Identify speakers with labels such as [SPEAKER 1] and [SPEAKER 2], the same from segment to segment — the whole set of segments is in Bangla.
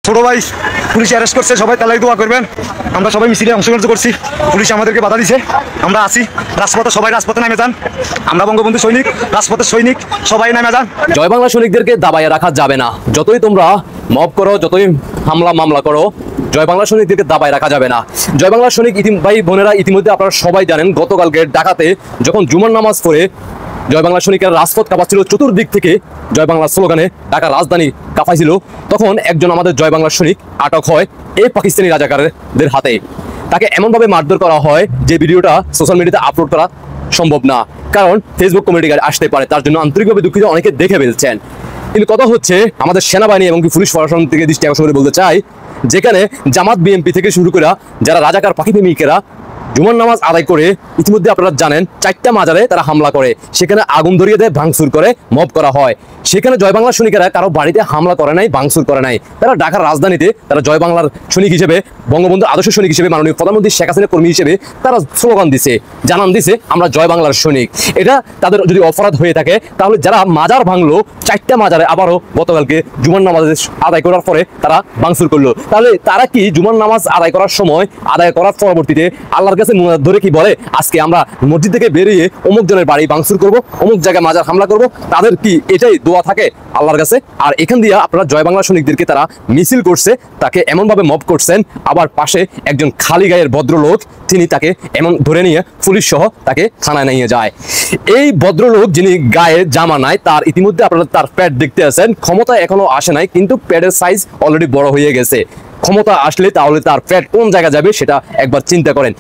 [SPEAKER 1] ছোট ভাই পুলিশ অ্যারেস্ট করছে, সবাই তালাই দোয়া করবেন। আমরা সবাই মিছিলে অংশগ্রহণ করছি, পুলিশ আমাদেরকে বাধা দিছে। আমরা আছি রাজপথে, সবাই রাজপথে নেমে যান। আমরা বঙ্গবন্ধু সৈনিক, রাজপথের সৈনিক, সবাই নেমে যান।
[SPEAKER 2] জয় বাংলা সৈনিকদেরকে দাবাইয়ে রাখা যাবে না। যতই তোমরা মব করো, যতই হামলা মামলা করো, জয় বাংলা সৈনিকদেরকে দাবায় রাখা যাবে না। জয় বাংলা সৈনিক ভাই বোনেরা, ইতিমধ্যে আপনারা সবাই জানেন গতকালকে ঢাকাতে যখন জুমার নামাজ পড়ে জয় বাংলা সৈনিকের রাজপথ কাঁপাচ্ছিল, চতুর্দিক থেকে জয় বাংলা স্লোগানে ঢাকার রাজধানী কাঁপাইছিল, তখন একজন আমাদের জয় বাংলা সৈনিক আটক হয় এই পাকিস্তানি রাজাকারদের হাতে। তাকে এমনভাবে মারধর করা হয় যে ভিডিওটা সোশ্যাল মিডিয়াতে আপলোড করা সম্ভব না, কারণ ফেসবুক কমিউনিটি আসতে পারে। তার জন্য আন্তরিকভাবে দুঃখিত, অনেকে দেখে ফেলছেন। কিন্তু কথা হচ্ছে, আমাদের সেনাবাহিনী এবং পুলিশ প্রশাসন থেকে দৃষ্টি আকর্ষণ করে বলতে চাই, যেখানে জামাত বিএনপি থেকে শুরু করে যারা রাজাকার পাখি প্রেমিকেরা জুমার নামাজ আদায় করে ইতিমধ্যে আপনারা জানেন 4টা মাজারে তারা হামলা করে, সেখানে আগুন ধরিয়ে দেয়, ভাঙচুর করে, মব করা হয়। সেখানে জয় বাংলা সৈনিকেরা কারো বাড়িতে হামলা করে নাই, ভাঙচুর করে নাই। তারা ঢাকার রাজধানীতে তারা জয় বাংলার সৈনিক হিসেবে, বঙ্গবন্ধুর আদর্শ সৈনিক হিসেবে, মাননীয় প্রধানমন্ত্রী শেখ হাসিনার কর্মী হিসেবে তারা স্লোগান দিছে, জানান দিছে আমরা জয় বাংলার সৈনিক। এটা তাদের যদি অপরাধ হয়ে থাকে, তাহলে যারা মাজার ভাঙলো, 4টা মাজারে আবারও গতকালকে জুমার নামাজ আদায় করার পরে তারা ভাঙচুর করলো, তাহলে তারা কি জুমার নামাজ আদায় করার সময়, আদায় করার পরবর্তীতে আল্লাহর কাছে মুনাজাত ধরে কি বলে আজকে আমরা মসজিদ থেকে বেরিয়ে অমুক জনের বাড়ি ভাঙচুর করব, অমুক জায়গায় মাজার হামলা করব? তাদের কি এটাই দোয়া থাকে আল্লাহর কাছে? আর এখান দিয়ে আপনারা জয় বাংলা সৈনিকদেরকে তারা মিছিল করছে, তাকে এমনভাবে মব করছেন। আবার পাশে একজন খালি গায়ের ভদ্রলোক, তিনি তাকে এমন ধরে নিয়ে পুলিশ সহ তাকে থানায় নিয়ে যায়। এই ভদ্রলোক যিনি গায়ে জামা নাই, তার ইতিমধ্যে আপনারা তার প্যাড দেখতে আছেন। ক্ষমতা এখনো আসে নাই, কিন্তু প্যাডের সাইজ অলরেডি বড় হয়ে গেছে। ক্ষমতা আসলে তাহলে তার প্যাড কোন জায়গায় যাবে সেটা একবার চিন্তা করেন।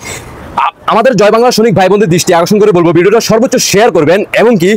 [SPEAKER 2] আমাদের জয় বাংলা সৈনিক ভাই বোনদের দৃষ্টি আকর্ষণ করে বলবো, ভিডিওটা সর্বোচ্চ শেয়ার করবেন। এমনকি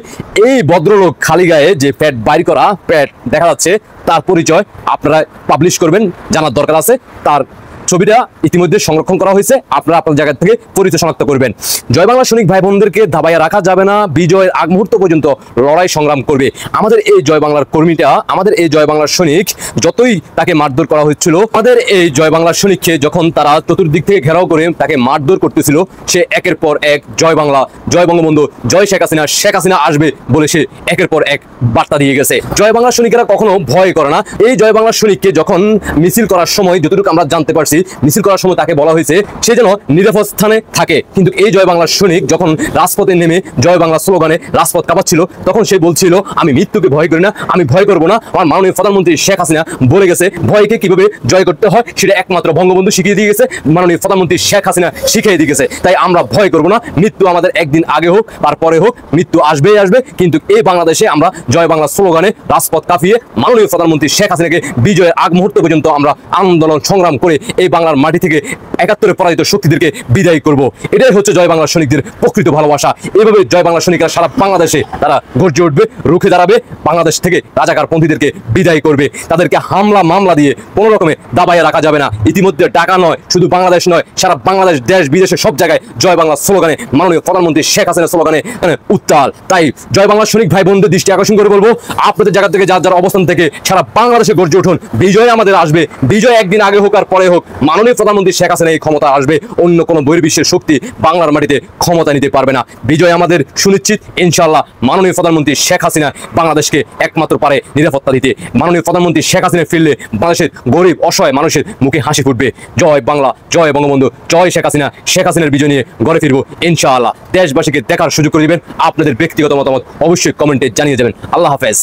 [SPEAKER 2] এই ভদ্রলোক খালি গায়ে যে প্যাড বাইর করা, প্যাড দেখা যাচ্ছে, তার পরিচয় আপনারা পাবলিশ করবেন, জানার দরকার আছে। তার ছবিটা ইতিমধ্যে সংরক্ষণ করা হয়েছে, আপনারা আপনার জায়গা থেকে পরিচয় শনাক্ত করবেন। জয় বাংলা সৈনিক ভাই বোনদেরকে দাবাইয়া রাখা যাবে না, বিজয়ের আগ মুহূর্ত পর্যন্ত লড়াই সংগ্রাম করবে। আমাদের এই জয় বাংলার কর্মীটা, আমাদের এই জয় বাংলার সৈনিক, যতই তাকে মারধর করা হচ্ছিল, আমাদের এই জয় বাংলার সৈনিককে যখন তারা চতুর্দিক থেকে ঘেরাও করে তাকে মারধর করতেছিল, সে একের পর এক জয় বাংলা, জয় বঙ্গবন্ধু, জয় শেখ হাসিনা, শেখ হাসিনা আসবে বলে সে একের পর এক বার্তা দিয়ে গেছে। জয় বাংলা সৈনিকেরা কখনো ভয় করে না। এই জয় বাংলা সৈনিককে যখন মিছিল করার সময়, যতটুকু আমরা জানতে পারছি, মিছিল করার সময় তাকে বলা হয়েছে সে যেন নিরাপদ স্থানে থাকে। কিন্তু এই জয় বাংলার সৈনিক যখন রাজপথে নেমে জয় বাংলা স্লোগানে রাজপথ কাঁপাচ্ছিল, তখন সে বলছিল আমি মৃত্যুকে ভয় করি না, আমি ভয় করবো না। আমার মাননীয় প্রধানমন্ত্রী শেখ হাসিনা বলে গেছে ভয়কে কিভাবে জয় করতে হয়, সেটা একমাত্র বঙ্গবন্ধু শিখিয়ে দিয়ে গেছে, মাননীয় প্রধানমন্ত্রী শেখ হাসিনা শিখিয়ে দিয়ে গেছে। তাই আমরা ভয় করবো না। মৃত্যু আমাদের একদিন আগে হোক আর পরে হোক, মৃত্যু আসবেই আসবে। কিন্তু এই বাংলাদেশে আমরা জয় বাংলা স্লোগানে রাজপথ কাঁপিয়ে মাননীয় প্রধানমন্ত্রী শেখ হাসিনাকে বিজয়ের আগ মুহূর্ত পর্যন্ত আমরা আন্দোলন সংগ্রাম করে এই বাংলার মাটি থেকে 71 পরাজিত শক্তিদেরকে বিদায় করব। এটাই হচ্ছে জয় বাংলা সৈনিকদের প্রকৃত ভালোবাসা। এইভাবে জয় বাংলা সৈনিকরা সারা বাংলাদেশে তারা গর্জে উঠবে, রুখে দাঁড়াবে, বাংলাদেশ থেকে রাজাকার পন্থীদেরকে বিদায় করবে। তাদেরকে হামলা মামলা দিয়ে কোনো রকমে দাবাইয়ে রাখা যাবে না। ইতিমধ্যে ঢাকা নয়, শুধু বাংলাদেশ নয়, সারা বাংলাদেশ, দেশ বিদেশে সব জায়গায় জয় বাংলা স্লোগানে, মাননীয় প্রধানমন্ত্রী শেখ হাসিনার স্লোগানে উত্তাল। তাই জয় বাংলা সৈনিক ভাই বোনদের দৃষ্টি আকর্ষণ করে বলবো, আপনাদের জায়গা থেকে যার যার অবস্থান থেকে সারা বাংলাদেশে গর্জে উঠুন। বিজয় আমাদের আসবে, বিজয় একদিন আগে হোক আর পরে হোক। মাননীয় প্রধানমন্ত্রী শেখ হাসিনা এই ক্ষমতা আসবে, অন্য কোনো বহির্বিশ্বের শক্তি বাংলার মাটিতে ক্ষমতা নিতে পারবে না। বিজয় আমাদের সুনিশ্চিত ইনশাআল্লাহ। মাননীয় প্রধানমন্ত্রী শেখ হাসিনা বাংলাদেশকে একমাত্র পারে নিরাপত্তা দিতে। মাননীয় প্রধানমন্ত্রী শেখ হাসিনা ফিরলে বাংলাদেশের গরিব অসহায় মানুষের মুখে হাসি ফুটবে। জয় বাংলা, জয় বঙ্গবন্ধু, জয় শেখ হাসিনা। শেখ হাসিনার বিজয় নিয়ে ঘরে ফিরবো ইনশাআল্লাহ। দেশবাসীকে দেখার সুযোগ করে দিবেন। আপনাদের ব্যক্তিগত মতামত অবশ্যই কমেন্টে জানিয়ে যাবেন। আল্লাহ হাফেজ।